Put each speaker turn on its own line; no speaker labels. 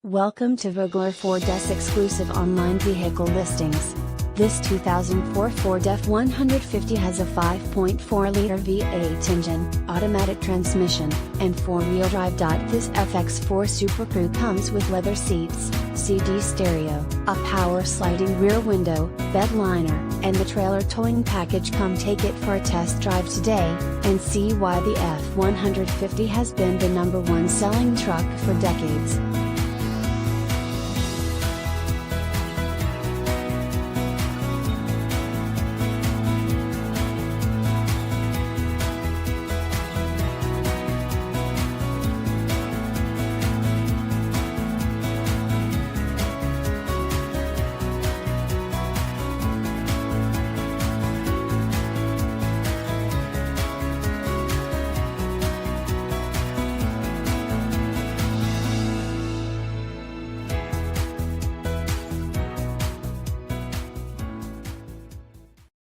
Welcome to Vogler Ford's exclusive online vehicle listings. This 2004 Ford F-150 has a 5.4-liter V8 engine, automatic transmission, and 4-wheel drive. This FX4 Super Crew comes with leather seats, CD stereo, a power sliding rear window, bed liner, and the trailer towing package. Come take it for a test drive today, and see why the F-150 has been the #1 selling truck for decades.